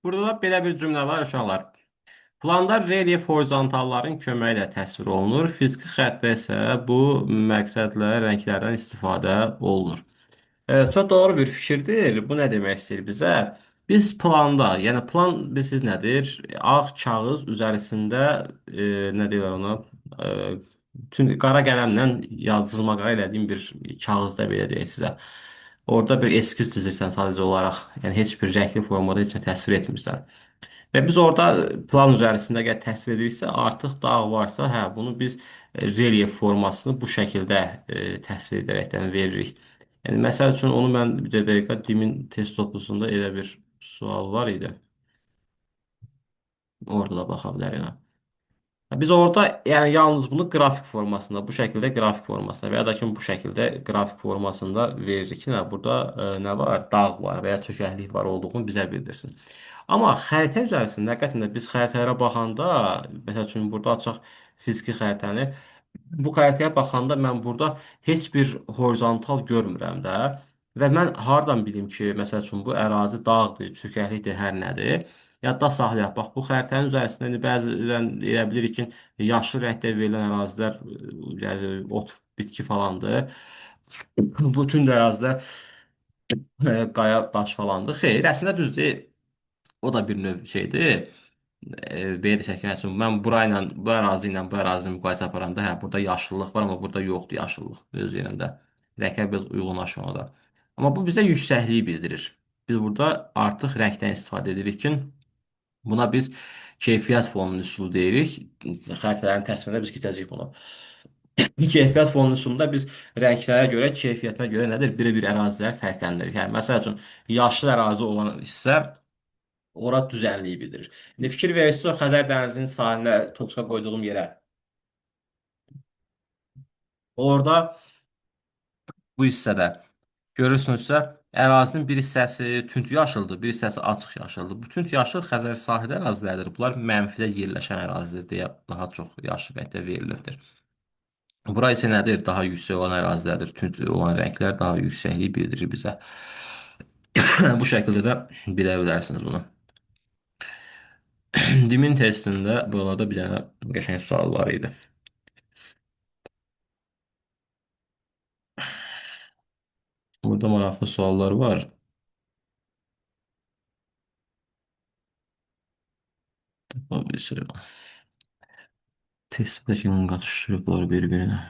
Burada da belə bir cümlə var uşaqlar. Planda relyef horizontalların köməyi ilə təsvir olunur. Fiziki xəttdə isə bu məqsədlə rənglərdən istifadə olunur. Çox doğru bir fikirdir. Bu nə demək istəyir bizə? Biz planda, yəni plan bilirsiniz nədir? Ağ kağız üzərisində nə deyirlər ona? E, bütün qara qələmlə yazılmağa elədiyim bir kağız da belə deyək sizə. Orada bir eskiz düzürsən sadəcə olaraq. Yəni heç bir rəngli formada heç nə təsvir etmirsən. Və biz orada plan üzərisində əgər təsvir ediriksə, artıq dağ varsa, hə, bunu biz relyef formasını bu şəkildə təsvir edərəkdən veririk. Yəni məsəl üçün onu mən bir dəqiqə Dimin test toplusunda elə bir sual var idi. Orada da baxa bilərik. Biz orada yəni yalnız bunu qrafik formasında, bu şəkildə qrafik formasında və ya da ki bu şəkildə qrafik formasında veririk ki, nə burada nə var? Dağ var və ya çökəklik var olduğunu bizə bildirsin. Amma xəritə üzərisində həqiqətən də biz xəritələrə baxanda, məsəl üçün burada açaq fiziki xəritəni, bu xəritəyə baxanda mən burada heç bir horizontal görmürəm də və mən hardan bilim ki, məsəl üçün bu ərazi dağdır, çökəklikdir, hər nədir? Yadda saxlayaq. Bax, bu xəritənin üzərisində indi bəzən elə bilirik ki, yaşıl rəngdə verilən ərazilər, yəni ot, bitki falandır. Bütün ərazilər qaya, daş falandır. Xeyr, əslində düz deyil. O da bir növ şeydir. Belə desək, yəni, üçün mən burayla, bu ərazi ilə bu ərazini müqayisə aparanda, hə, burada yaşıllıq var, amma burada yoxdur yaşıllıq öz yerində. Rəqəm biraz uyğunlaşmır ona da. Amma bu bizə yüksəkliyi bildirir. Biz burada artıq rəngdən istifadə edirik ki, buna biz keyfiyyət fonunun üsulu deyirik. Xəritələrin təsvirində biz keçəcəyik bunu. Keyfiyyət fonunun üsulunda biz rənglərə görə, keyfiyyətinə görə nədir? Bir-bir ərazilər fərqləndirir. Yəni, məsəl üçün, yaşıl ərazi olan hissə ora düzənliyi bildirir. İndi fikir verirsiniz o Xəzər dənizinin sahilinə toçka qoyduğum yerə. Orada bu hissədə görürsünüzsə, ərazinin bir hissəsi tünd yaşıldır, bir hissəsi açıq yaşıldır. Bu tünd yaşıl Xəzər sahili əraziləridir. Bunlar mənfidə yerləşən ərazidir deyə daha çox yaşıl rəngdə verilibdir. Bura isə nədir? Daha yüksək olan ərazilərdir. Tünd olan rənglər daha yüksəkliyi bildirir bizə. Bu şəkildə də bilə bilərsiniz bunu. Dimin testində burada bir dənə qəşəng sual var idi. Burada maraqlı suallar var. Bir sürü. Testdəki qatışdırıqlar bir-birinə.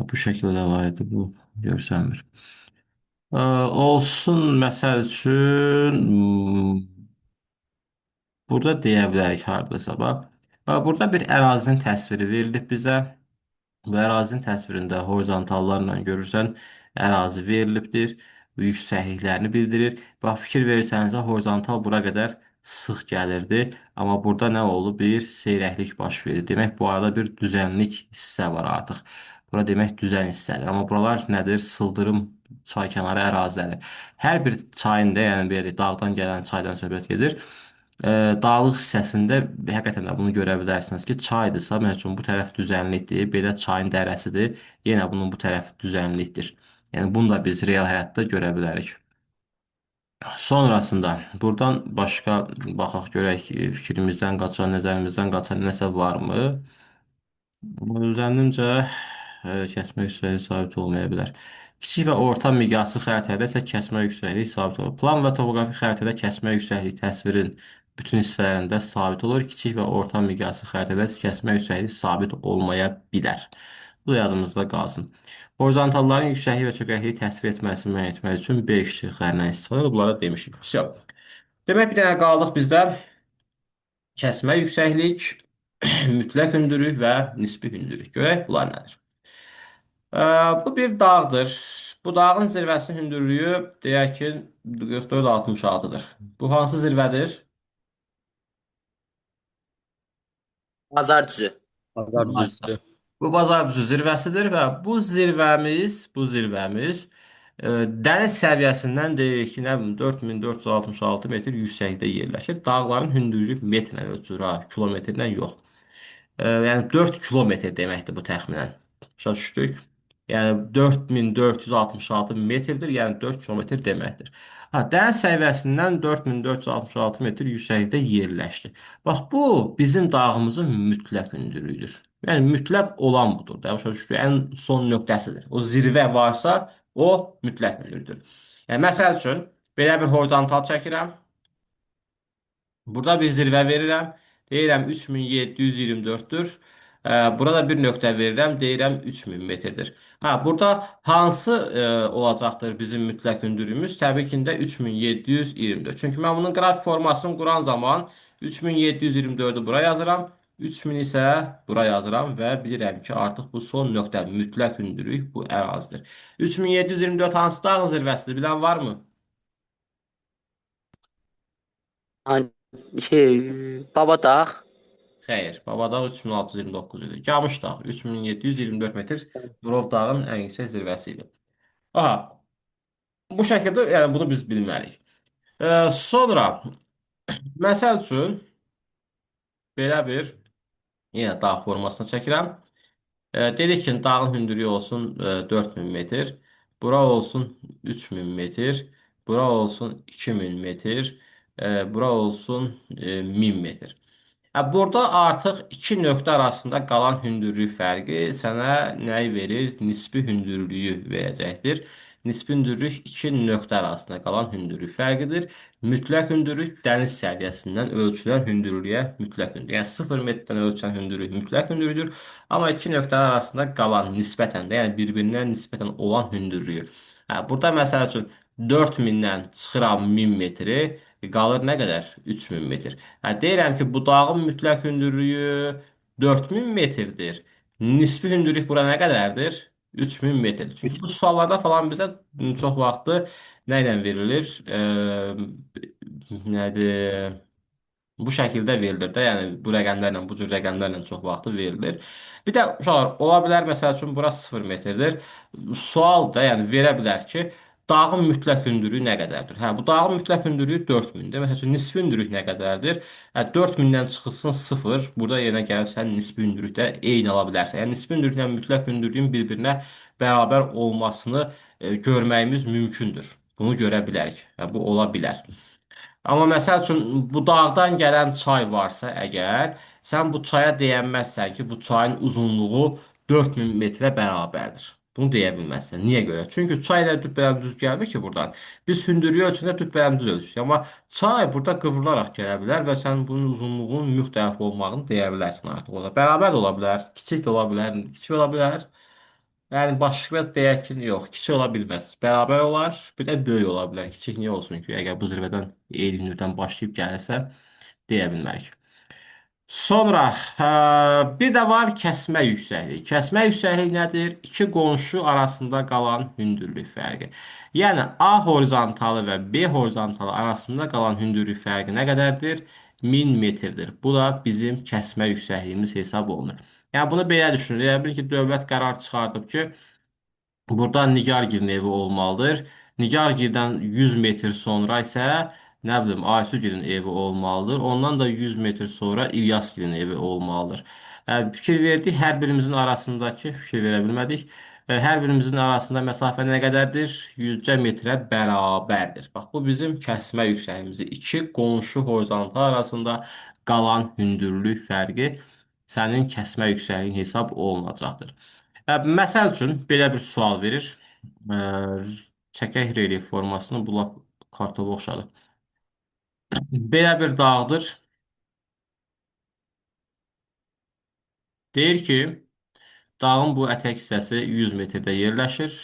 Bu şəkildə var idi, bu görsənmir. Olsun, məsəl üçün, burada deyə bilərik hardasa bax. Burada bir ərazinin təsviri verilib bizə. Bu ərazinin təsvirində horizontallarla görürsən, ərazi verilibdir. Yüksəkliklərini bildirir. Bax, fikir verirsənizsə, horizontal bura qədər sıx gəlirdi. Amma burada nə oldu? Bir seyrəklik baş verdi. Demək, bu arada bir düzənlik hissə var artıq. Bura demək düzən hissədir. Amma buralar nədir? Sıldırım çaykənarı ərazilərdir. Hər bir çayın da, yəni belə deyək, dağdan gələn çaydan söhbət gedir. Dağlıq hissəsində həqiqətən də bunu görə bilərsiniz ki, çaydırsa, məsəl üçün bu tərəf düzənlikdir, belə çayın dərəsidir, yenə bunun bu tərəfi düzənlikdir. Yəni bunu da biz real həyatda görə bilərik. Sonrasında buradan başqa baxaq görək fikrimizdən qaçan, nəzərimizdən qaçan nəsə varmı? Zənnimcə kəsmə yüksəkliyi sabit olmaya bilər. Kiçik və orta miqyaslı xəritədə isə kəsmə yüksəkliyi sabit olur. Plan və topoqrafik xəritədə kəsmə yüksəkliyi təsvirin bütün hissələrində sabit olur. Kiçik və orta miqyaslı xəritədə isə kəsmə yüksəkliyi sabit olmaya bilər. Bu da yadımızda qalsın. Horizontalların yüksəklik və çökəkliyi təsvir etməsini müəyyən etmək üçün B işçiliklərindən istifadə edilir. Bunlara demişik. Всё. Demək bir dənə qaldıq bizdə kəsmə yüksəklik, mütləq hündürlük və nisbi hündürlük. Görək bunlar nədir? Bu bir dağdır. Bu dağın zirvəsinin hündürlüyü deyək ki 44-66-dır. Bu hansı zirvədir? Bazar düzü. Pazar Maysaq. düzü. Bu Bazarcı zirvəsidir və bu zirvəmiz dəniz səviyyəsindən deyirik ki, nə bilim 4466 metr yüksəklikdə yerləşir. Dağların hündürlüyü metrlə ölçülür, ha, kilometrlə yox. Yəni 4 kilometr deməkdir bu təxminən. Başa düşdük? Yəni 4466 metrdir, yəni 4 kilometr deməkdir. Ha, dəniz səviyyəsindən 4466 metr yüksəklikdə yerləşdi. Bax, bu bizim dağımızın mütləq hündürlüyüdür. Yəni mütləq olan budur da, başa düşdük? Ən son nöqtəsidir. O zirvə varsa, o mütləq hündürlüdür. Yəni məsəl üçün belə bir horizontal çəkirəm. Burada bir zirvə verirəm. Deyirəm 3724-dür. Burada bir nöqtə verirəm. Deyirəm 3000 metrdir. Ha, burada hansı olacaqdır bizim mütləq hündürlüyümüz? Təbii ki də 3724. Çünki mən bunun qrafik formasını quran zaman 3724-ü bura yazıram. 3000 isə bura yazıram və bilirəm ki, artıq bu son nöqtə mütləq hündürlük bu ərazidir. 3724 hansı dağın zirvəsidir? Bilən varmı? Hani şey Babadağ. Xeyr, Babadağ 3629 idi. Camış dağı 3724 metr Durov dağın ən yüksək zirvəsi idi. Aha, bu şəkildə yəni bunu biz bilməliyik. Sonra məsəl üçün belə bir yenə dağ formasına çəkirəm. Dedik ki, dağın hündürlüyü olsun 4000 metr. Bura olsun 3000 metr. Bura olsun 2000 metr. Bura olsun 1000 metr. Burada artıq iki nöqtə arasında qalan hündürlük fərqi sənə nəyi verir? Nisbi hündürlüyü verəcəkdir. Nisbi hündürlük iki nöqtə arasında qalan hündürlük fərqidir. Mütləq hündürlük dəniz səviyyəsindən ölçülən hündürlüyə mütləq hündürlük. Yəni 0 metrdən ölçülən hündürlük mütləq hündürlükdür. Amma iki nöqtə arasında qalan nisbətən də, yəni bir-birinə nisbətən olan hündürlüyü. Burada məsəl üçün 4000-dən çıxıram 1000 metri, qalır nə qədər? 3000 metr. Deyirəm ki, bu dağın mütləq hündürlüyü 4000 metrdir. Nisbi hündürlük bura nə qədərdir? 3000 metrdir. Çünki bu suallarda falan bizə çox vaxtı nə ilə verilir? Nədir? Bu şəkildə verilir də, yəni bu rəqəmlərlə, bu cür rəqəmlərlə çox vaxtı verilir. Bir də uşaqlar, ola bilər, məsəl üçün, bura 0 metrdir. Sual da, yəni verə bilər ki, dağın mütləq hündürlüyü nə qədərdir? Hə, bu dağın mütləq hündürlüyü 4000-dir. Məsəl üçün, nisbi hündürlük nə qədərdir? Hə, 4000-dən çıxılsın 0. Burada yenə gəlib sən nisbi hündürlükdə eyni ala bilərsən. Yəni nisbi hündürlüklə mütləq hündürlüyün bir-birinə bərabər olmasını görməyimiz mümkündür. Bunu görə bilərik. Hə, bu ola bilər. Amma məsəl üçün bu dağdan gələn çay varsa əgər, sən bu çaya deyənməzsən ki, bu çayın uzunluğu 4000 metrə bərabərdir. Bunu deyə bilməzsən. Niyə görə? Çünki çay ilə düz düz gəlmir ki buradan. Biz hündürlüyü ölçəndə düz ölçürük. Amma çay burada qıvrılaraq gələ bilər və sən bunun uzunluğunun müxtəlif olmağını deyə bilərsən artıq orada. Bərabər də ola bilər, kiçik də ola bilər, kiçik ola bilər. Yəni başqa deyək ki, yox, kiçik ola bilməz. Bərabər olar, bir də böyük ola bilər. Kiçik niyə olsun ki, əgər bu zirvədən eyni növdən başlayıb gəlirsə, deyə bilmərik. Sonra bir də var kəsmə yüksəkliyi. Kəsmə yüksəkliyi nədir? İki qonşu arasında qalan hündürlük fərqi. Yəni A horizontalı və B horizontalı arasında qalan hündürlük fərqi nə qədərdir? 1000 metrdir. Bu da bizim kəsmə yüksəkliyimiz hesab olunur. Yəni bunu belə düşünün. Elə bil ki, dövlət qərar çıxardıb ki, burada Nigargilin evi olmalıdır. Nigargildən 100 metr sonra isə nə bilim Aysugilin evi olmalıdır. Ondan da 100 metr sonra İlyasgilin evi olmalıdır. Fikir verdik. Hər birimizin arasındakı fikir verə bilmədik. Hər birimizin arasında məsafə nə qədərdir? 100 metrə bərabərdir. Bax bu bizim kəsmə yüksəkliyimiz. İki qonşu horizontal arasında qalan hündürlük fərqi sənin kəsmə yüksəkliyin hesab olunacaqdır. Məsəl üçün belə bir sual verir. Ə, Çəkək relyef formasını bu lap kartofa oxşadı. Belə bir dağdır. Deyir ki, dağın bu ətək hissəsi 100 metrdə yerləşir.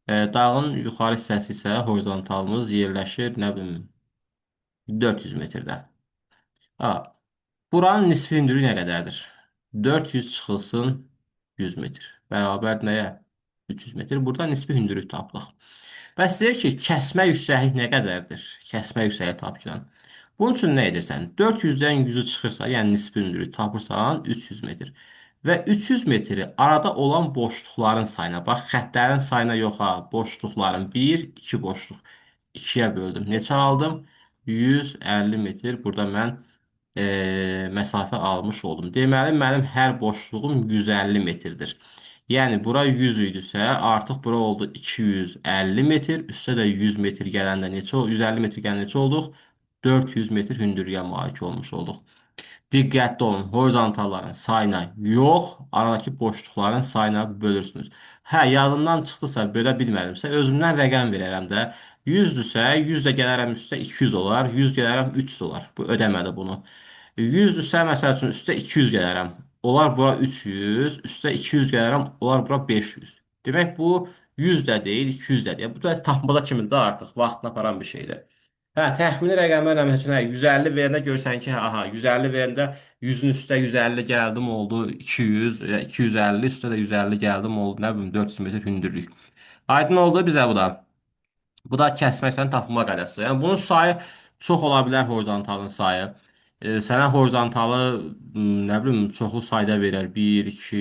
Dağın yuxarı hissəsi isə horizontalımız yerləşir, nə bilim, 400 metrdə. Ha, buranın nisbi hündürlüyü nə qədərdir? 400 çıxılsın 100 metr. Bərabər nəyə? 300 metr. Burada nisbi hündürlük tapdıq. Bəs deyir ki, kəsmə yüksəklik nə qədərdir? Kəsmə yüksəklik tapılan. Bunun üçün nə edirsən? 400-dən 100-ü çıxırsa, yəni nisbi hündürlük tapırsan 300 metr. Və 300 metri arada olan boşluqların sayına. Bax, xəttlərin sayına yox ha. Boşluqların 1, 2 boşluq. 2-yə böldüm. Neçə aldım? 150 metr. Burada mən məsafə almış oldum. Deməli, mənim hər boşluğum 150 metrdir. Yəni bura 100 idisə, artıq bura oldu 250 metr, üstə də 100 metr gələndə neçə oldu? 150 metr gələndə neçə olduq? 400 metr hündürlüyə malik olmuş olduq. Diqqətli olun, horizontalların sayına yox, aradakı boşluqların sayına bölürsünüz. Hə, yadımdan çıxdısa, bölə bilmədimsə, özümdən rəqəm verərəm də. 100-dürsə, 100 də gələrəm üstə 200 olar, 100 gələrəm 300 olar. Bu ödəmədi bunu. 100-dürsə, məsəl üçün üstə 200 gələrəm. Olar bura 300, üstə 200 gələrəm, olar bura 500. Demək bu 100 də deyil, 200 də deyil. Bu da tapmada kimidir də artıq, vaxtına aparan bir şeydir. Hə, təxmini rəqəmlərlə məsələn, hə, 150 verəndə görsən ki, aha, 150 verəndə 100-ün üstə 150 gəldim oldu 200, 250 üstə də 150 gəldim oldu, nə bilim 400 metr hündürlük. Aydın oldu bizə bu da. Bu da kəsməklə tapılma qaydası. Yəni bunun sayı çox ola bilər horizontalın sayı. Sənə horizontalı nə bilim çoxlu sayda verər. 1, 2,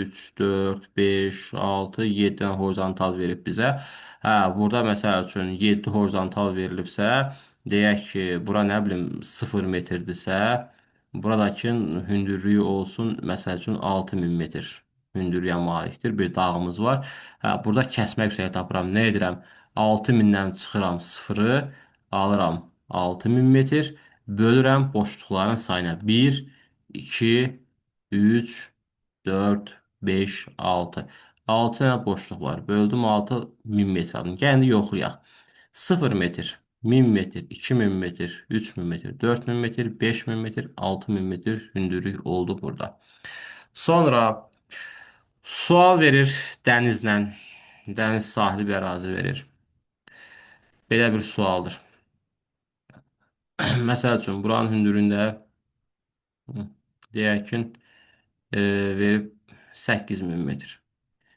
3, 4, 5, 6, 7 dənə horizontal verib bizə. Hə, burada məsəl üçün 7 horizontal verilibsə, deyək ki, bura nə bilim 0 metrdirsə, buradakı hündürlüyü olsun məsəl üçün 6000 metr hündürlüyə malikdir. Bir dağımız var. Hə, burada kəsmək üzrə tapıram. Nə edirəm? 6000-dən çıxıram 0-ı, alıram 6000 metr, bölürəm boşluqların sayına. 1, 2, 3, 4, 5, 6. 6 dənə boşluq var. Böldüm 6000 metr aldım. Gəlin yoxlayaq. 0 metr, 1000 metr, 2000 metr, 3000 metr, 4000 metr, 5000 metr, 6000 metr hündürlük oldu burada. Sonra sual verir dənizlə. Dəniz sahili bir ərazi verir. Belə bir sualdır. Məsəl üçün, buranın hündürlüyündə deyək ki, verib 8000 metr.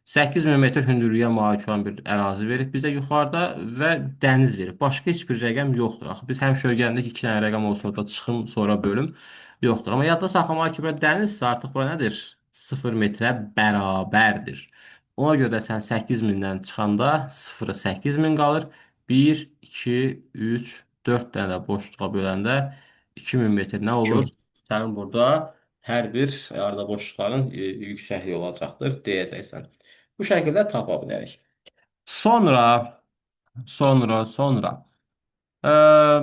8000 metr hündürlüyə malik olan bir ərazi verib bizə yuxarıda və dəniz verib. Başqa heç bir rəqəm yoxdur. Axı biz həmişə öyrəndik 2 dənə rəqəm olsun, orada çıxım, sonra bölüm yoxdur. Amma yadda saxlamaq ki, bura dənizsə artıq bura nədir? 0 metrə bərabərdir. Ona görə də sən 8000-dən çıxanda 0-ı 8000 qalır. 1, 2, 3, 4 dənə də boşluğa böləndə 2000 metr nə olur? Sənin burada hər bir arada boşluqların yüksəkliyi olacaqdır deyəcəksən. Bu şəkildə tapa bilərik. Sonra, sonra. Ə,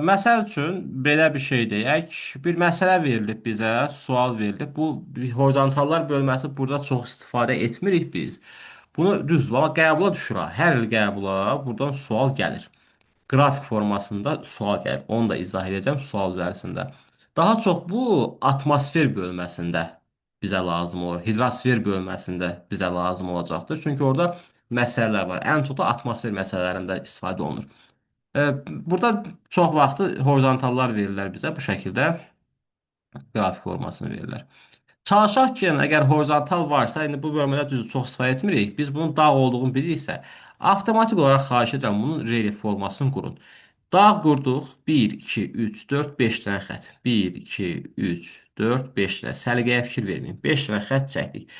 Məsəl üçün belə bir şey deyək. Bir məsələ verilib bizə, sual verilib. Bu horizontallar bölməsi burada çox istifadə etmirik biz. Bunu düzdür, amma qəbula düşür ha. Hər il qəbula buradan sual gəlir. Qrafik formasında sual gəlir. Onu da izah edəcəm sual üzərisində. Daha çox bu atmosfer bölməsində bizə lazım olur. Hidrosfer bölməsində bizə lazım olacaqdır. Çünki orada məsələlər var. Ən çox da atmosfer məsələlərində istifadə olunur. Burada çox vaxtı horizontallar verirlər bizə bu şəkildə qrafik formasını verirlər. Çalışaq ki, yəni, əgər horizontal varsa, indi bu bölmədə düzdür çox istifadə etmirik. Biz bunun dağ olduğunu biliriksə, avtomatik olaraq xahiş edirəm bunun relyef formasını qurun. Dağ qurduq. 1, 2, 3, 4, 5 dənə xətt. 1, 2, 3, 4, 5 dənə. Səliqəyə fikir verməyin. 5 dənə xətt çəkdik.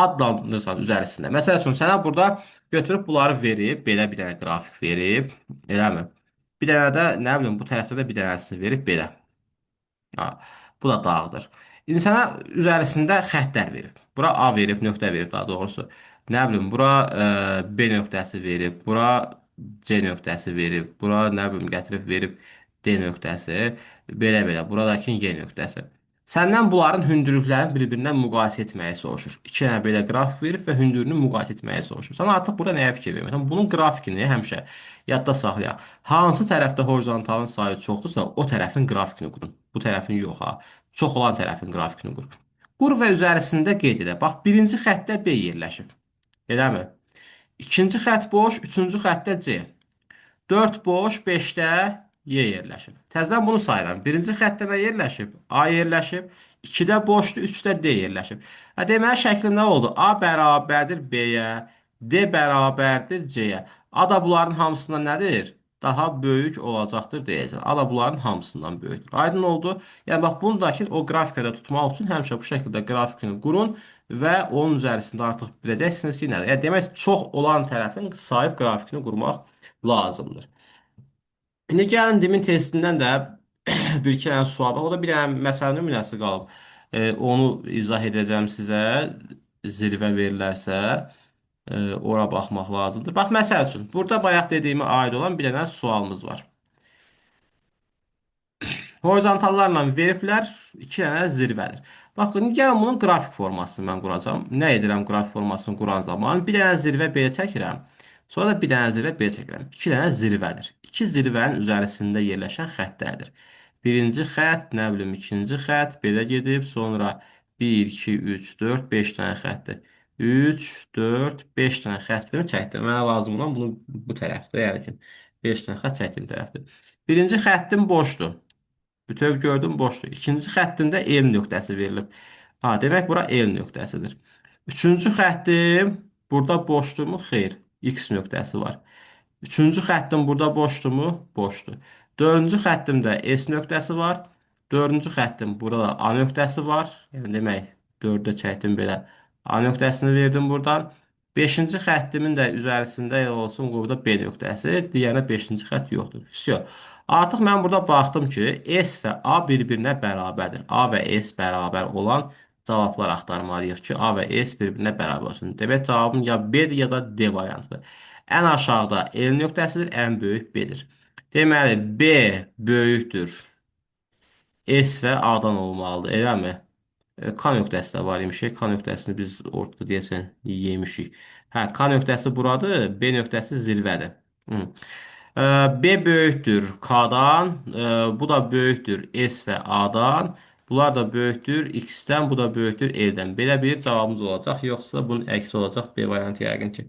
Adlandırırsan üzərisində. Məsəl üçün, sənə burada götürüb bunları verib, belə bir dənə qrafik verib, eləmi? Bir dənə də, nə bilim, bu tərəfdə də bir dənəsini verib, belə. Ha, bu da dağdır. İnsana üzərisində xəttlər verib. Bura A verib, nöqtə verib daha doğrusu. Nə bilim, bura B nöqtəsi verib, bura C nöqtəsi verib, bura nə bilim gətirib verib D nöqtəsi, belə-belə, buradakı Y nöqtəsi. Səndən bunların hündürlüklərini bir-birindən müqayisə etməyi soruşur. İki dənə belə qrafik verib və hündürlüyünü müqayisə etməyi soruşur. Sən artıq burada nəyə fikir verməlisən? Bunun qrafikini həmişə yadda saxlayaq. Hansı tərəfdə horizontalın sayı çoxdursa, o tərəfin qrafikini qurun. Bu tərəfin yox ha. Çox olan tərəfin qrafikini qur. Qur və üzərisində qeyd edə. Bax, birinci xəttdə B yerləşib. Eləmi? İkinci xətt boş, üçüncü xəttdə C. 4 boş, 5-də Y yerləşib. Təzədən bunu sayıram. Birinci xəttdə nə yerləşib? A yerləşib. 2-də boşdur, 3-də D yerləşib. Deməli, şəklim nə oldu? A bərabərdir B-yə, D bərabərdir C-yə. A da bunların hamısından nədir? Daha böyük olacaqdır deyəcəm. A da bunların hamısından böyükdür. Aydın oldu. Yəni, bax, bundakı o qrafikada tutmaq üçün həmişə bu şəkildə qrafikini qurun və onun üzərisində artıq biləcəksiniz ki, nədir? Yəni, demək, çox olan tərəfin sahib qrafikini qurmaq lazımdır. İndi gəlin dimin testindən də bir iki dənə sual var. O da bir dənə məsələ nümunəsi qalıb. Onu izah edəcəm sizə. zirvə verilərsə, ora baxmaq lazımdır. Bax, məsəl üçün, burada bayaq dediyimə aid olan bir dənə sualımız var. Horizontallarla veriblər, iki dənə zirvədir. Baxın, gəlin bunun qrafik formasını mən quracağam. Nə edirəm qrafik formasını quran zaman? Bir dənə zirvə belə çəkirəm. Sonra da bir dənə zirvə belə çəkirəm. İki dənə zirvədir. İki zirvənin üzərisində yerləşən xəttlərdir. Birinci xətt, nə bilim, ikinci xətt belə gedib, sonra 1, 2, 3, 4, 5 dənə xəttdir. 3, 4, 5 dənə xəttimi çəkdim. Mənə lazım olan bunu bu tərəfdə, yəni ki, 5 dənə xətt çəkdiyim tərəfdir. Birinci xəttim boşdur. Bütöv gördüm boşdur. İkinci xəttimdə el nöqtəsi verilib. Ha, demək bura el nöqtəsidir. Üçüncü xəttim burada boşdurmu? Xeyr. X nöqtəsi var. Üçüncü xəttim burada boşdurmu? Boşdur. Dördüncü xəttimdə S nöqtəsi var. Dördüncü xəttim burada da A nöqtəsi var. Yəni demək 4-də çəkdim belə. A nöqtəsini verdim buradan. Beşinci xəttimin də üzərisində elə olsun burada B nöqtəsi. Digərinə beşinci xətt yoxdur. Vəsiyo. Artıq mən burada baxdım ki, S və A bir-birinə bərabərdir. A və S bərabər olan cavablar axtarmalıyıq ki, A və S bir-birinə bərabər olsun. Demək cavabım ya B-dir, ya da D variantıdır. Ən aşağıda L nöqtəsidir, ən böyük B-dir. Deməli, B böyükdür S və A-dan olmalıdır, eləmi? K nöqtəsi də var imiş. K nöqtəsini biz ortada deyəsən yemişik. Hə, K nöqtəsi buradır, B nöqtəsi zirvədir. Hı. B böyükdür K-dan, bu da böyükdür S və A-dan. Bunlar da böyükdür X-dən, bu da böyükdür L-dən. Belə bir cavabımız olacaq. Yoxsa bunun əksi olacaq B variantı yəqin ki.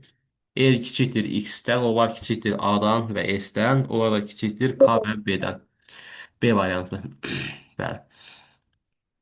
L kiçikdir X-dən, onlar kiçikdir A-dan və S-dən, onlar da kiçikdir K və B-dən. B variantı. Bəli.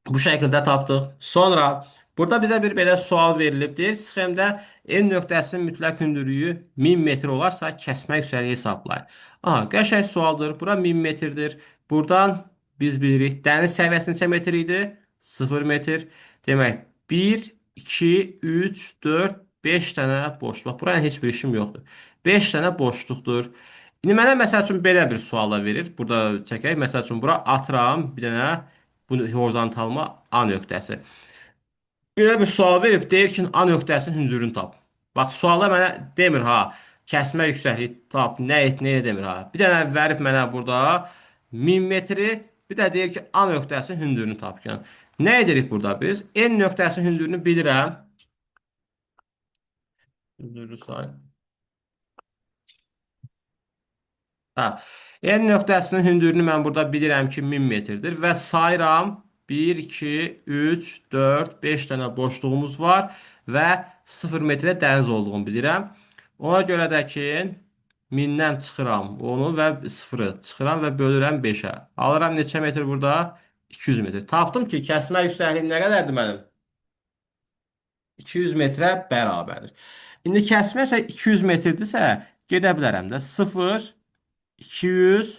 Bu şəkildə tapdıq. Sonra burada bizə bir belə sual verilib. Deyir, sxemdə N nöqtəsinin mütləq hündürlüyü 1000 metr olarsa kəsmə yüksəkliyi hesablayın. Aha, qəşəng sualdır. Bura 1000 metrdir. Buradan biz bilirik dəniz səviyyəsi neçə metr idi? 0 metr. Demək 1, 2, 3, 4, 5 dənə boşluq. Buraya heç bir işim yoxdur. 5 dənə boşluqdur. İndi mənə məsəl üçün belə bir suala verir. Burada çəkək. Məsəl üçün bura atıram bir dənə bu horizontalma A nöqtəsi. Belə bir sual verib, deyir ki, A nöqtəsinin hündürlüyünü tap. Bax, sualda mənə demir ha, kəsmə yüksəkliyi tap, nə et, nəyə demir ha. Bir dənə verib mənə burada 1000 metri, bir də deyir ki, A nöqtəsinin hündürlüyünü tap. Yəni, nə edirik burada biz? N nöqtəsinin hündürlüyünü bilirəm. Hündürlük say. Hə, N nöqtəsinin hündürlüyünü mən burada bilirəm ki, 1000 metrdir və sayıram 1, 2, 3, 4, 5 dənə boşluğumuz var və 0 metrə dəniz olduğunu bilirəm. Ona görə də ki, 1000-dən çıxıram onu və 0-ı çıxıram və bölürəm 5-ə. Alıram neçə metr burada? 200 metr. Tapdım ki, kəsmə yüksəkliyim nə qədərdir mənim? 200 metrə bərabərdir. İndi kəsmə 200 metrdirsə, gedə bilərəm də 0, 200,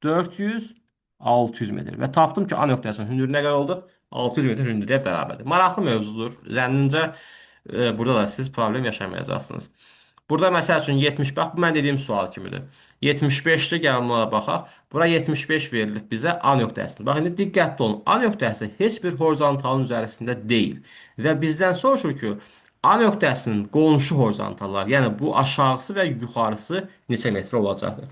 400, 600 metr. Və tapdım ki, A nöqtəsinin hündürlüyü nə qədər oldu? 600 metr hündürlüyə bərabərdir. Maraqlı mövzudur. Zənnimcə burada da siz problem yaşamayacaqsınız. Burada məsəl üçün 70, bax bu mən dediyim sual kimidir. 75-dir, gəlin buna baxaq. Bura 75 verilib bizə A nöqtəsidir. Bax, indi diqqətli olun. A nöqtəsi heç bir horizontalın üzərisində deyil. Və bizdən soruşur ki, A nöqtəsinin qonşu horizontallar, yəni bu aşağısı və yuxarısı neçə metr olacaqdır?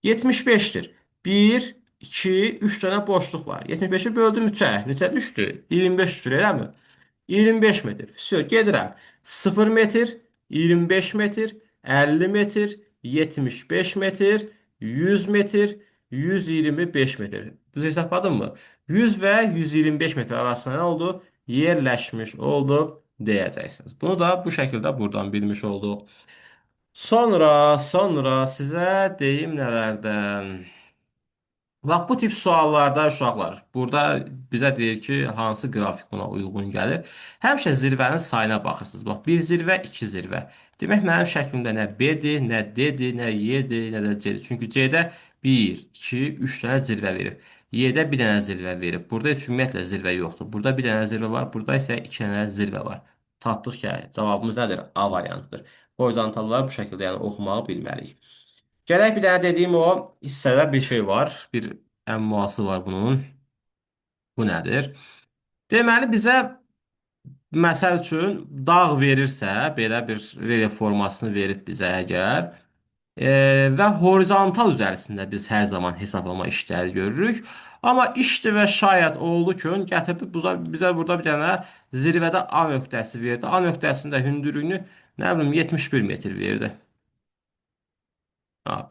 75'tir. 1, 2, 3 dənə boşluq var. 75'i böldüm 3'ə. Neçə düşdü? 25 düşür, eləmi? 25 metr. Vəsiyo, gedirəm. 0 metr, 25 metr, 50 metr, 75 metr, 100 metr, 125 metr. Düz hesabladın mı? 100 və 125 metr arasında nə oldu? Yerləşmiş oldu deyəcəksiniz. Bunu da bu şəkildə buradan bilmiş olduq. Sonra sizə deyim nələrdən. Bax, bu tip suallarda uşaqlar, burada bizə deyir ki, hansı qrafik ona uyğun gəlir. Həmişə zirvənin sayına baxırsınız. Bax, bir zirvə, iki zirvə. Demək, mənim şəklimdə nə B-dir, nə D-dir, nə Y-dir, nə də C-dir. Çünki C-də 1, 2, 3 dənə zirvə verib. Y-də bir dənə zirvə verib. Burada heç ümumiyyətlə zirvə yoxdur. Burada bir dənə zirvə var, burada isə iki dənə zirvə var. Tapdıq ki, cavabımız nədir? A variantıdır. Horizontalları bu şəkildə yəni oxumağı bilməliyik. Gərək bir dənə dediyim o hissədə bir şey var. Bir əmması var bunun. Bu nədir? Deməli bizə məsəl üçün dağ verirsə, belə bir relyef formasını verib bizə əgər, və horizontal üzərisində biz hər zaman hesablama işləri görürük. Amma işdir və şayət oldu ki, gətirdi bizə burada bir dənə zirvədə A nöqtəsi verdi. A nöqtəsində hündürlüyünü nə bilim 71 metr verdi. Ha.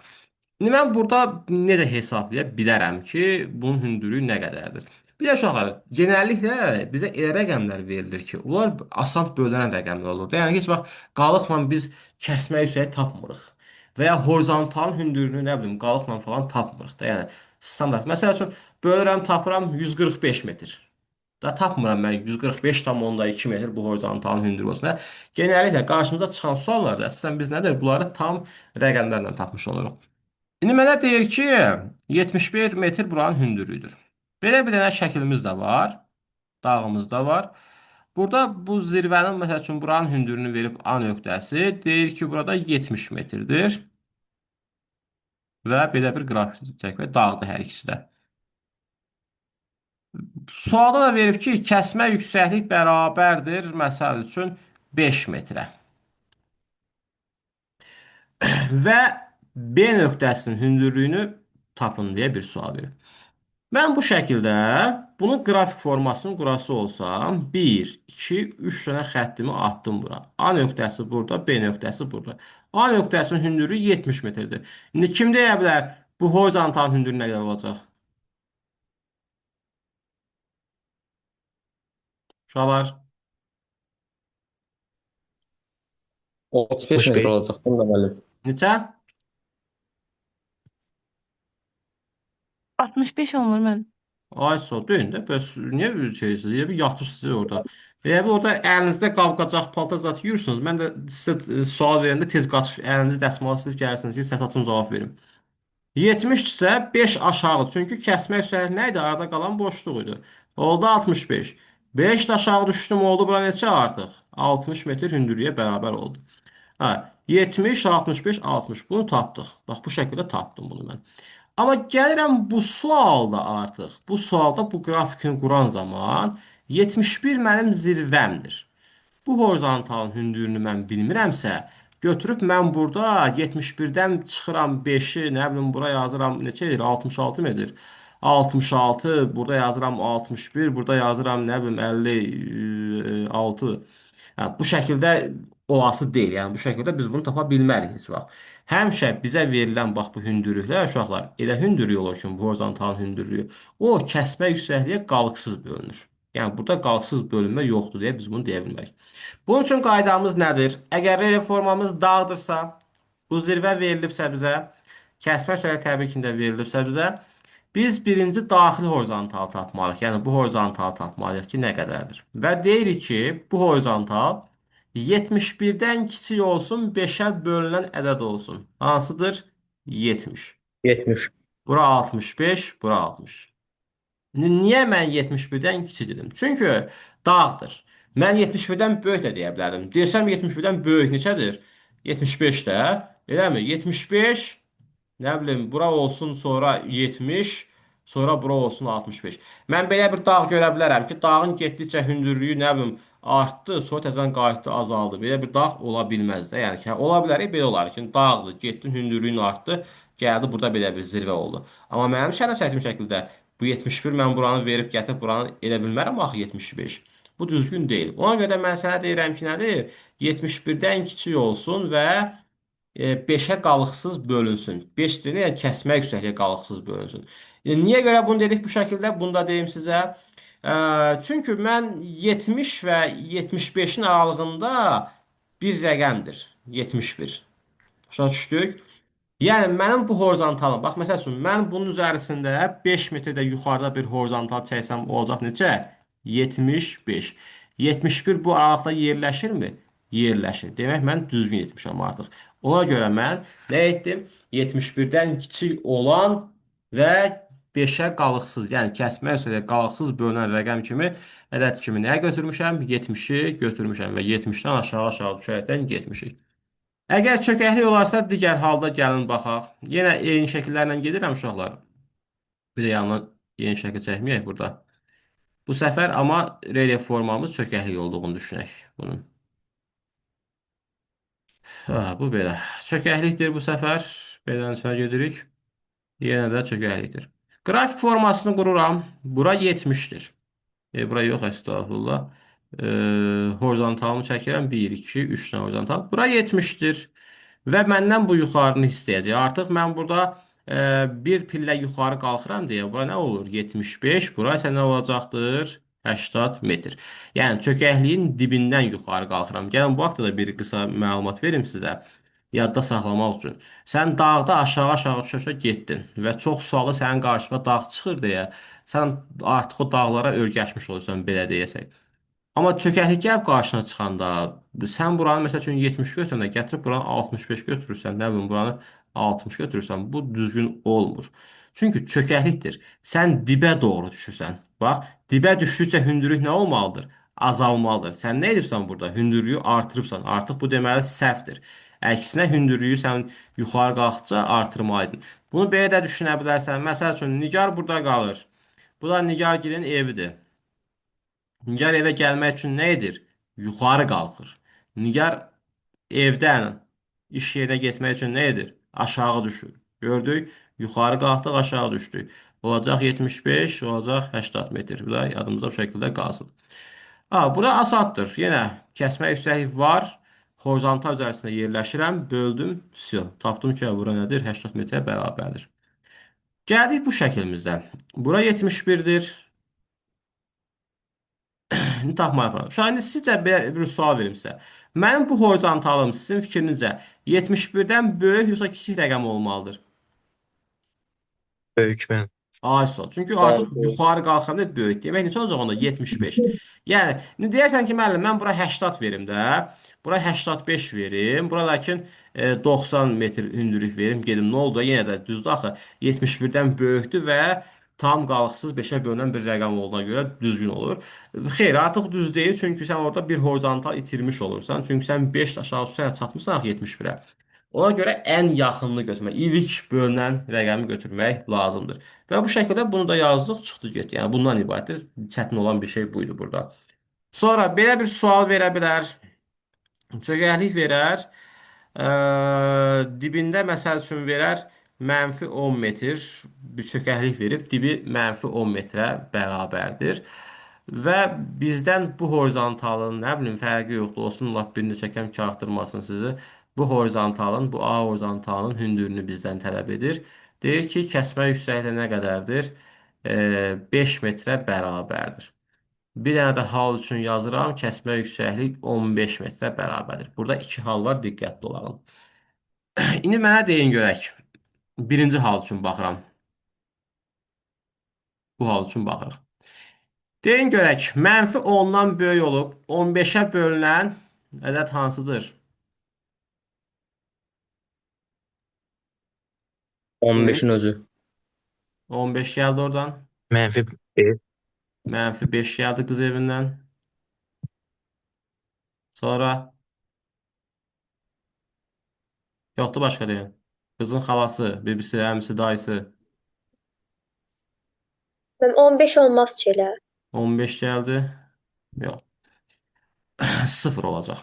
İndi mən burada necə hesablaya bilərəm ki, bunun hündürlüyü nə qədərdir? Bir də uşaqlar, genəlliklə bizə elə rəqəmlər verilir ki, onlar asan bölünən rəqəmlər olur. Yəni heç vaxt qalıqla biz kəsmə yüksəyi tapmırıq. Və ya horizontal hündürlüyünü nə bilim qalıqla falan tapmırıq da. Yəni standart. Məsəl üçün bölürəm, tapıram 145 metr. Da tapmıram mən 145,2 metr bu horizontalın hündürlüyü olsun. Genəlliklə qarşımıza çıxan suallarda əsasən biz nədir? Bunları tam rəqəmlərlə tapmış oluruq. İndi mənə deyir ki, 71 metr buranın hündürlüyüdür. Belə bir dənə şəklimiz də var. Dağımız da var. Burada bu zirvənin məsəl üçün buranın hündürlüyünü verib A nöqtəsi deyir ki, burada 70 metrdir. Və belə bir qrafik çəkmək dağdır hər ikisi də. Sualda da verib ki, kəsmə yüksəklik bərabərdir, məsəl üçün 5 metrə. Və B nöqtəsinin hündürlüyünü tapın deyə bir sual verir. Mən bu şəkildə bunun qrafik formasının qurası olsam, 1, 2, 3 dənə xəttimi atdım bura. A nöqtəsi burada, B nöqtəsi burada. A nöqtəsinin hündürlüyü 70 metrdir. İndi kim deyə bilər bu horizontal hündürlüyü nə qədər olacaq? Uşaqlar, 35 metr 65. olacaq. Bunu da müəllim. neçə? 65 olmur mən. Ay sağ deyin də, bəs niyə bir şeysiz? Niyə bir yatırsınız orada? Elə bir orada əlinizdə qab-qacaq paltar zat yuyursunuz. Mən də sizə sual verəndə tez qaçıb əlinizi dəsmala silib gəlirsiniz ki, səhv açım cavab verim. 70 isə 5 aşağı. Çünki kəsmə yüksəkliyi nə idi? Arada qalan boşluq idi. Oldu 65. 5 də aşağı düşdüm, oldu bura neçə artıq? 60 metr hündürlüyə bərabər oldu. Hə, 70, 65, 60. Bunu tapdıq. Bax, bu şəkildə tapdım bunu mən. Amma gəlirəm bu sualda artıq. Bu sualda bu qrafikini quran zaman 71 mənim zirvəmdir. Bu horizontalın hündürlüyünü mən bilmirəmsə, götürüb mən burada 71-dən çıxıram 5-i, nə bilim bura yazıram neçə edir? 66 metr. 66, burada yazıram 61, burada yazıram nə bilim 56. Yəni, bu şəkildə olası deyil. Yəni bu şəkildə biz bunu tapa bilmərik heç vaxt. Həmişə bizə verilən bax bu hündürlüklər uşaqlar elə hündürlük olur ki, bu horizontal hündürlüyü o kəsmə yüksəkliyə qalıqsız bölünür. Yəni burada qalıqsız bölünmə yoxdur deyə biz bunu deyə bilmərik. Bunun üçün qaydamız nədir? Əgər relyef formamız dağdırsa, bu zirvə verilibsə bizə, kəsmə yüksəkliyi təbii ki, də verilibsə bizə, biz birinci daxili horizontal tapmalıyıq. Yəni bu horizontal tapmalıyıq ki, nə qədərdir? Və deyirik ki, bu horizontal 71-dən kiçik olsun, 5-ə bölünən ədəd olsun. Hansıdır? 70. 70. Bura 65, bura 60. Niyə mən 71-dən kiçik dedim? Çünki dağdır. Mən 71-dən böyük də deyə bilərdim. Desəm 71-dən böyük neçədir? 75 də. Eləmi? 75 nə bilim, bura olsun sonra 70, sonra bura olsun 65. Mən belə bir dağ görə bilərəm ki, dağın getdikcə hündürlüyü nə bilim artdı, sonra təzədən qayıtdı, azaldı. Belə bir dağ ola bilməz də. Yəni ki, ola bilər, belə olar ki, dağdır, getdin hündürlüyün artdı, gəldi burada belə bir zirvə oldu. Amma mənim şərh çəkdiyim şəkildə bu 71 mən buranı verib gətirib buranı elə bilmərəm axı 75. Bu düzgün deyil. Ona görə də mən sənə deyirəm ki, nədir? 71-dən kiçik olsun və 5-ə qalıqsız bölünsün. 5 deyil, yəni kəsmə yüksəkliyə qalıqsız bölünsün. Niyə görə bunu dedik bu şəkildə? Bunu da deyim sizə. Çünki mən 70 və 75-in aralığında bir rəqəmdir. 71. Başa düşdük? Yəni mənim bu horizontalım, bax məsəl üçün mən bunun üzərisində 5 metrdə yuxarıda bir horizontal çəksəm olacaq neçə? 75. 71 bu aralıqda yerləşirmi? Yerləşir. Demək mən düzgün etmişəm artıq. Ona görə mən nə etdim? 71-dən kiçik olan və 5-ə qalıqsız, yəni kəsmə üstədə qalıqsız bölünən rəqəm kimi ədəd kimi nəyə götürmüşəm? 70-i götürmüşəm və 70-dən aşağı düşərəkdən getmişik. Əgər çökəklik olarsa, digər halda gəlin baxaq. Yenə eyni şəkillərlə gedirəm uşaqlar. Bir də yanına yeni şəkil çəkməyək burada. Bu səfər amma relyef formamız çökəklik olduğunu düşünək bunun. Bu belə. Çökəklikdir bu səfər. Belənin içinə gedirik. Yenə də çökəklikdir. Qrafik formasını qururam. Bura 70-dir. Bura yox, əstəğfurullah. Horizontalını çəkirəm. 1, 2, 3 dənə horizontal. Bura 70-dir. Və məndən bu yuxarını istəyəcək. Artıq mən burada bir pillə yuxarı qalxıram deyə bura nə olur? 75. Bura isə nə olacaqdır? 80 metr. Yəni çökəkliyin dibindən yuxarı qalxıram. Gəlin bu haqda da bir qısa məlumat verim sizə. Yadda saxlamaq üçün. Sən dağda aşağı-aşağı düşə getdin və çox sualı sənin qarşına dağ çıxır deyə sən artıq o dağlara öyrəşmiş olursan, belə deyəsək. Amma çökəklik gəlib qarşına çıxanda, sən buranı məsəl üçün 70 götürəndə gətirib buranı 65 götürürsən, nə bilim buranı 60 götürürsən, bu düzgün olmur. Çünki çökəklikdir. Sən dibə doğru düşürsən. Bax, dibə düşdükcə hündürlük nə olmalıdır? Azalmalıdır. Sən nə edibsən burada? Hündürlüyü artırıbsan. Artıq bu deməli səhvdir. Əksinə hündürlüyü sən yuxarı qalxdıqca artırmalıydın. Bunu belə də düşünə bilərsən. Məsəl üçün Nigar burada qalır. Bu da Nigargilin evidir. Nigar evə gəlmək üçün nə edir? Yuxarı qalxır. Nigar evdən iş yerinə getmək üçün nə edir? Aşağı düşür. Gördük? Yuxarı qalxdıq, aşağı düşdük. Olacaq 75, olacaq 80 metr. Bu da yadımızda bu şəkildə qalsın. Bura asaddır. Yenə kəsmə yüksəklik var. Horizontal üzərisində yerləşirəm. Böldüm. Vsyo. Tapdım ki, bura nədir? 80 metrə bərabərdir. Gəldik bu şəklimizdə. Bura 71-dir. İndi tapmağı yapıram. Şu an sizcə bir sual verim sizə. Mənim bu horizontalım sizin fikrinizcə 71-dən böyük yoxsa kiçik rəqəm olmalıdır? Böyük mən. Ayso. Çünki artıq Bəli. yuxarı qalxanda böyük. Demək neçə olacaq onda? 75. Yəni, indi deyərsən ki, müəllim, mən bura 80 verim də. Bura 85 verim. Bura lakin 90 metr hündürlük verim. Gedim, nə oldu? Yenə də düzdür axı. 71-dən böyükdür və tam qalıqsız 5-ə bölünən bir rəqəm olduğuna görə düzgün olur. Xeyr, artıq düz deyil. Çünki sən orada bir horizontal itirmiş olursan. Çünki sən 5 aşağı düşsən çatmısan axı 71-ə. Ona görə ən yaxınını götürmək, ilk bölünən rəqəmi götürmək lazımdır. Və bu şəkildə bunu da yazdıq, çıxdı getdi. Yəni bundan ibarətdir. Çətin olan bir şey buydu burada. Sonra belə bir sual verə bilər. Çökəklik verər. Dibində məsəl üçün verər -10 metr bir çökəklik verib dibi -10 metrə bərabərdir. Və bizdən bu horizontalın nə bilim fərqi yoxdur. Olsun lap birini çəkəm ki, artırmasın sizi. Bu horizontalın, bu A horizontalının hündürlüyünü bizdən tələb edir. Deyir ki, kəsmə yüksəkliyi nə qədərdir? 5 metrə bərabərdir. Bir dənə də hal üçün yazıram. Kəsmə yüksəklik 15 metrə bərabərdir. Burada iki hal var, diqqətli olalım. İndi mənə deyin görək. Birinci hal üçün baxıram. Bu hal üçün baxırıq. Deyin görək, -10-dan böyük olub 15-ə bölünən ədəd hansıdır? 15'in Evet. özü. 15 gəldi oradan. Mənfi 1. -5 gəldi qız evindən. Sonra yoxdur başqa deyin. Qızın xalası, bibisi, əmisi, dayısı. Mən 15 olmaz ki elə. 15 gəldi. Yox. 0 olacaq.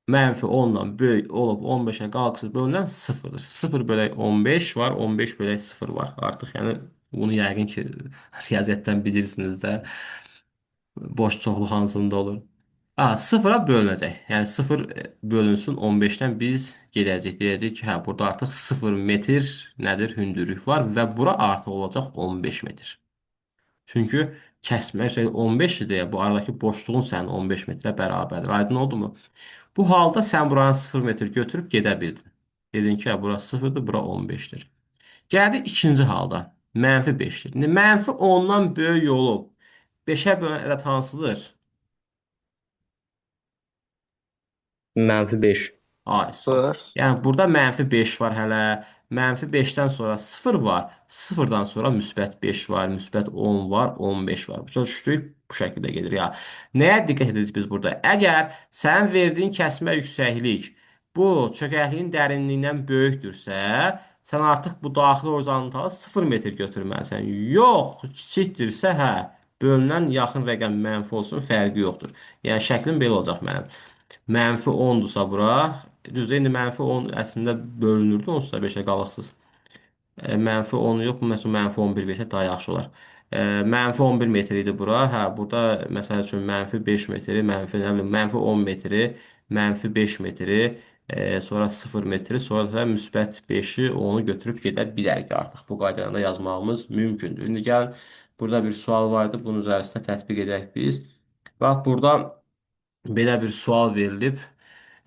-10-dan böyük olub 15-ə qalxısız bölünən 0-dır. 0 bölək 15 var, 15 bölək 0 var. Artıq yəni bunu yəqin ki riyaziyyatdan bilirsiniz də. Boş çoxluq hansında olur. 0-a bölünəcək. Yəni 0 bölünsün 15-dən biz gedəcək. Deyəcək ki, hə, burada artıq 0 metr nədir? Hündürlük var və bura artıq olacaq 15 metr. Çünki kəsmə şey 15 deyə bu aradakı boşluğun sənin 15 metrə bərabərdir. Aydın oldu mu? Bu halda sən buranı 0 metr götürüb gedə bildin. Dedin ki, hə, bura 0-dır, bura 15-dir. Gəldi ikinci halda. -5-dir. İndi -10-dan böyük olub 5-ə bölən ədəd hansıdır? -5. Ayso. 4. Yəni burada -5 var hələ. -5-dən sonra 0 var. 0-dan sonra -5 var, -10 var, 15 var. Başa düşdük? Bu şəkildə gedir ya. Nəyə diqqət edirik biz burada? Əgər sənin verdiyin kəsmə yüksəklik bu çökəkliyin dərinliyindən böyükdürsə, sən artıq bu daxili horizontalı 0 metr götürməlisən. Yox, kiçikdirsə, hə, Bölünən yaxın rəqəm mənfi olsun, fərqi yoxdur. Yəni şəklim belə olacaq mənim. Mənfi 10-dursa bura, düzdür, indi mənfi 10 əslində bölünürdü, onsuz da 5-ə qalıqsız. Mənfi 10 yox, bu məsələn mənfi 11 versək daha yaxşı olar. Mənfi 11 metr idi bura. Hə, burada məsəl üçün mənfi 5 metri, mənfi nə bilim, mənfi 10 metri, mənfi 5 metri, sonra 0 metri, sonra da müsbət 5-i, 10-u götürüb gedə bilərik artıq. Bu qaydanı da yazmağımız mümkündür. İndi gəlin, burada bir sual var idi. Bunun üzərisində tətbiq edək biz. Bax, burada belə bir sual verilib.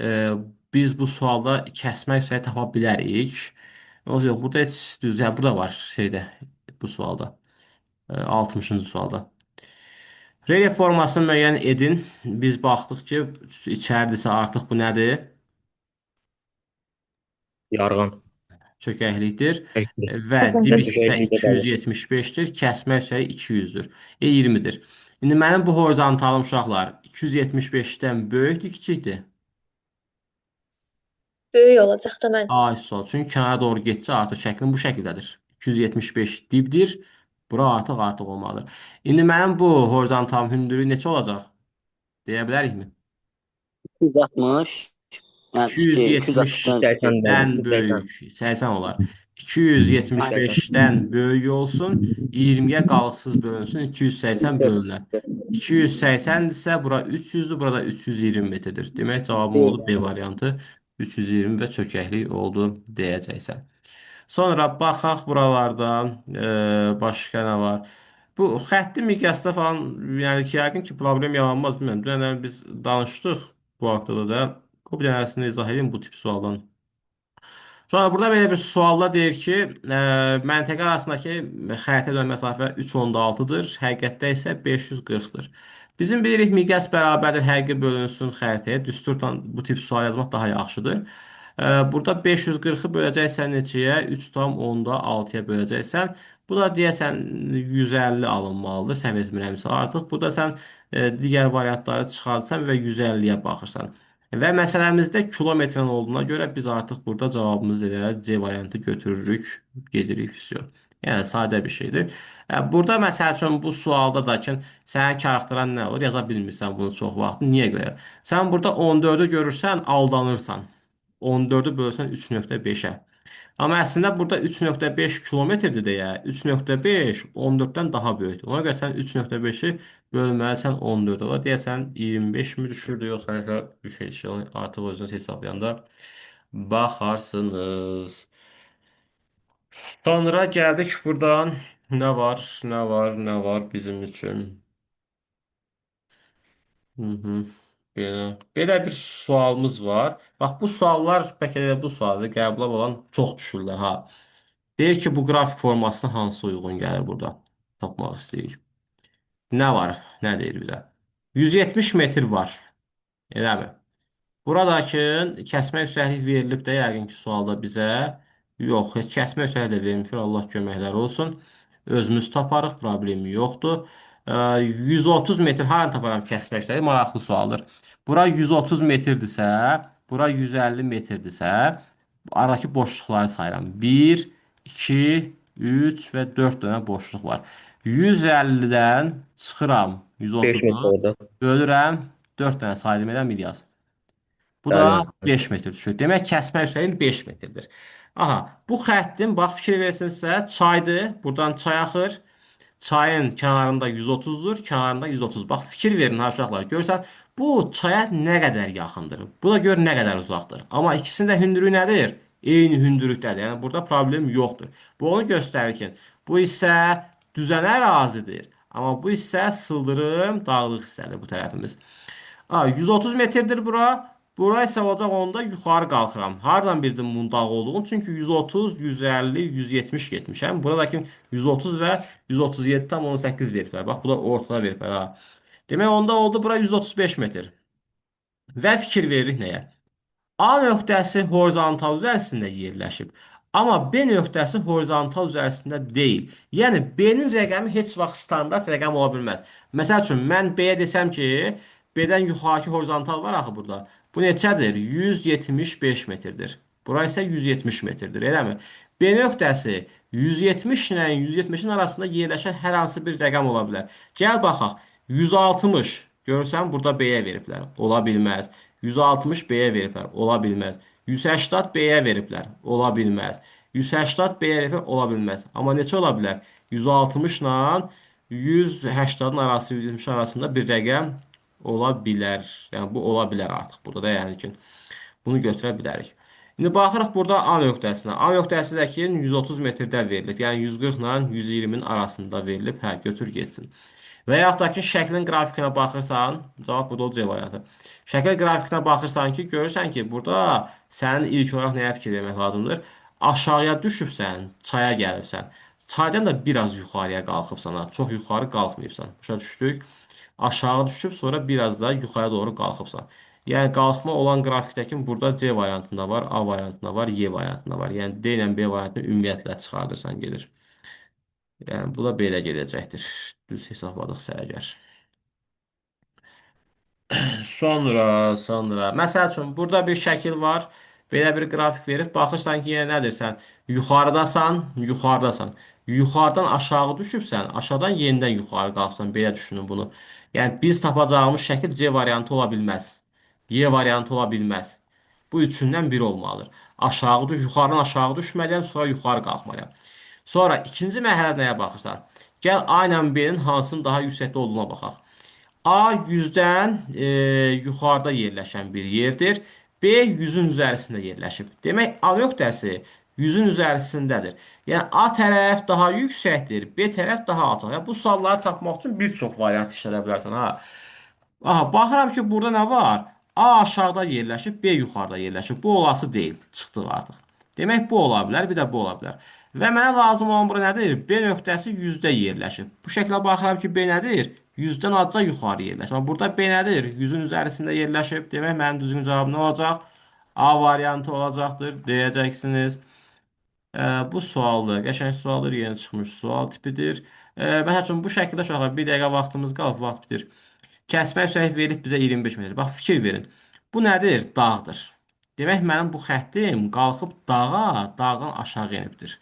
E, Biz bu sualda kəsmə yüksəyi tapa bilərik. Yox, yox, burada heç düz, yəni burada var şeydə, bu sualda. 60-cı sualda. Relyef formasını müəyyən edin. Biz baxdıq ki, içəridirsə artıq bu nədir? Yarğan. Çökəklikdir. Çəkdi. Və dib hissə Çökəklikdə qalır. 275-dir, kəsmə yüksəyi 200-dür. 20-dir. İndi mənim bu horizontalım uşaqlar 275-dən böyükdür, kiçikdir? Böyük olacaq da mən. Ay sol. Çünki kənara doğru getsə artıq şəklin bu şəkildədir. 275 dibdir. Bura artıq olmalıdır. İndi mənim bu horizontal hündürlüyü neçə olacaq? Deyə bilərikmi? 260. Yəni ki, 260-dan 80-dən. 270-dən 80. böyük 80 olar. aynen. 275-dən böyük olsun, 20-yə qalıqsız bölünsün, 280 bölünər. 280-dirsə bura 300-dür, burada 320 metrdir. Demək cavabım oldu B variantı. 320 və çökəklik oldu deyəcəksən. Sonra baxaq buralardan başqa nə var? Bu xətti miqyasda falan, yəni ki, yəqin ki, problem yaranmaz, bilmirəm. Dünən biz danışdıq bu haqda da. O bir dənəsini izah edeyim bu tip sualdan. Sonra burada belə bir sualda deyir ki, məntəqə arasındakı xəritə dönən məsafə 3.6-dır, həqiqətdə isə 540-dır. Bizim bilirik miqyas bərabərdir, həqiqi bölünsün xəritəyə. Düsturla bu tip sual yazmaq daha yaxşıdır. Burada 540-ı böləcəksən neçəyə? 3,6-ya böləcəksən. Bu da deyəsən 150 alınmalıdır, səhv etmirəmsə. Artıq burada sən digər variantları çıxartsan və 150-yə baxırsan. Və məsələmizdə kilometrən olduğuna görə biz artıq burada cavabımızı elə C variantı götürürük, gedirik üstü. Yəni sadə bir şeydir. Burada məsəl üçün bu sualda da ki, səni karıxdıran nə olur? Yaza bilmirsən bunu çox vaxt. Niyə görə? Sən burada 14-ü görürsən, aldanırsan. 14-ü bölsən 3,5-ə. Amma əslində burada 3,5 kilometrdir deyə 3,5 14-dən daha böyükdür. Ona görə sən 3,5-i bölməlisən 14-ə. Ola deyəsən 25 mi düşürdü yoxsa nə bir şey artıq özünüz hesablayanda baxarsınız. Sonra gəldik buradan. Nə var? Nə var? Nə var bizim üçün? Hı hı. Belə bir sualımız var. Bax bu suallar bəlkə də bu sualda qəbula olan çox düşürlər ha. Deyir ki, bu qrafik formasına hansı uyğun gəlir burada? Tapmaq istəyirik. Nə var? Nə deyir bizə? 170 metr var. Eləmi? Buradakı kəsmə yüksəklik verilib də yəqin ki, sualda bizə. Yox, heç kəsmə yüksəklik də verilmir. Allah köməkləri olsun. Özümüz taparıq, problemi yoxdur. 130 metr haran taparam kəsmə yüksəkliyi? Maraqlı sualdır. Bura 130 metrdirsə, bura 150 metrdirsə, aradakı boşluqları sayıram. 1, 2, 3 və 4 dənə boşluq var. 150-dən çıxıram 5 metr 130-u, orada. bölürəm 4 dənə saydım edən milyas. Bu da Bəli, müəllim. 5 metr düşür. Demək kəsmə yüksəyin 5 metrdir. Aha, bu xəttin bax fikir versinizsə çaydır. Buradan çay axır. Çayın kənarında 130-dur, kənarında 130. Bax fikir verin ha uşaqlar. Görsən bu çaya nə qədər yaxındır? Bu da gör nə qədər uzaqdır. Amma ikisinin də hündürlüyü nədir? Eyni hündürlükdədir. Yəni burada problem yoxdur. Bu onu göstərir ki, bu hissə düzənə ərazidir. Amma bu hissə sıldırım, dağlıq hissədir bu tərəfimiz. 130 metrdir bura. Bura isə olacaq onda yuxarı qalxıram. Hardan bildim bunun dağ olduğunu? Çünki 130, 150, 170 getmişəm. Buradakı 130 və 137,8 veriblər. Bax, bu da ortada veriblər ha. Demək onda oldu bura 135 metr. Və fikir veririk nəyə? A nöqtəsi horizontal üzərisində yerləşib. Amma B nöqtəsi horizontal üzərisində deyil. Yəni B-nin rəqəmi heç vaxt standart rəqəm ola bilməz. Məsəl üçün mən B-yə desəm ki, B-dən yuxarıki horizontal var axı burada. Bu neçədir? 175 metrdir. Bura isə 170 metrdir, eləmi? B nöqtəsi 170 ilə 170-in arasında yerləşən hər hansı bir rəqəm ola bilər. Gəl baxaq. 160 görürsən burada B-yə veriblər. Ola bilməz. 160 B-yə veriblər. Ola bilməz. 180 B-yə veriblər. Ola bilməz. 180 B-yə veriblər. Ola bilməz. Amma neçə ola bilər? 160 ilə 180-ın arası, 170 arasında bir rəqəm ola bilər. Yəni bu ola bilər artıq burada da yəni ki bunu götürə bilərik. İndi baxırıq burada A nöqtəsinə. A nöqtəsi də ki 130 metrdə verilib. Yəni 140 ilə 120-nin arasında verilib. Hə, götür getsin. Və yaxud da ki, şəklin qrafikinə baxırsan, cavab burada C variantı. Şəkil qrafikinə baxırsan ki, görürsən ki, burada sənin ilk olaraq nəyə fikir vermək lazımdır? Aşağıya düşübsən, çaya gəlibsən. Çaydan da biraz yuxarıya qalxıbsan, ha. Çox yuxarı qalxmayıbsan. Başa düşdük. Aşağı düşüb sonra biraz da yuxarı doğru qalxıbsan. Yəni qalxma olan qrafikdəki burada C variantında var, A variantında var, Y variantında var. Yəni D ilə B variantını ümumiyyətlə çıxardırsan gedir. Yəni bu da belə gedəcəkdir. Düz hesabladıqsa əgər. Sonra. Məsəl üçün, burada bir şəkil var. Belə bir qrafik verib. Baxırsan ki, yenə nədir sən? Yuxarıdasan. Yuxarıdan aşağı düşübsən, aşağıdan yenidən yuxarı qalxsan. Belə düşünün bunu. Yəni biz tapacağımız şəkil C variantı ola bilməz. Y variantı ola bilməz. Bu üçündən biri olmalıdır. Yuxarıdan aşağı düşməliyəm, sonra yuxarı qalxmalıyam. Sonra ikinci mərhələdə nəyə baxırsan? Gəl A ilə B-nin hansının daha yüksəkdə olduğuna baxaq. A 100-dən yuxarıda yerləşən bir yerdir. B 100-ün üzərisində yerləşib. Demək A nöqtəsi 100-ün üzərisindədir. Yəni A tərəf daha yüksəkdir, B tərəf daha alçaq. Yəni bu sualları tapmaq üçün bir çox variant işlədə bilərsən ha. Aha, baxıram ki, burada nə var? A aşağıda yerləşib, B yuxarıda yerləşib. Bu olası deyil. Çıxdıq artıq. Demək bu ola bilər, bir də bu ola bilər. Və mənə lazım olan bura nədir? B nöqtəsi 100-də yerləşib. Bu şəklə baxıram ki, B nədir? 100-dən azca yuxarı yerləşib. Amma burada B nədir? 100-ün üzərisində yerləşib. Demək mənim düzgün cavabım nə olacaq? A variantı olacaqdır deyəcəksiniz. Bu sualdır. Qəşəng sualdır, yeni çıxmış sual tipidir. Məsəl üçün bu şəkildə uşaqlar bir dəqiqə vaxtımız qalıb, vaxt bitir. Kəsmə üstəlik verib bizə 25 metr. Bax fikir verin. Bu nədir? Dağdır. Demək mənim bu xəttim qalxıb dağa, dağdan aşağı enibdir.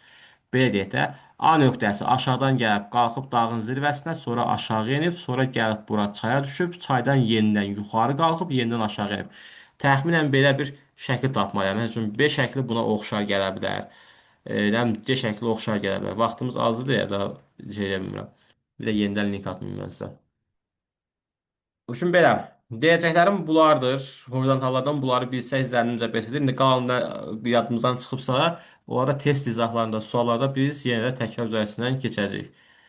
Belə deyək də, A nöqtəsi aşağıdan gəlib qalxıb dağın zirvəsinə, sonra aşağı enib, sonra gəlib bura çaya düşüb, çaydan yenidən yuxarı qalxıb, yenidən aşağı enib. Təxminən belə bir şəkil tapmalıyam. Məsəl üçün B şəkli buna oxşar gələ bilər. C şəkli oxşar gələ bilər. Vaxtımız azdır ya da şey edə bilmirəm. Bir də yenidən link atmayım mən sizə. Üçün belə. Deyəcəklərim bunlardır. Horizontallardan bunları bilsək zənnimcə besidir. İndi qalanında yadımızdan çıxıbsa, onlara test izahlarında, suallarda biz yenə də təkrar üzərisindən keçəcəyik.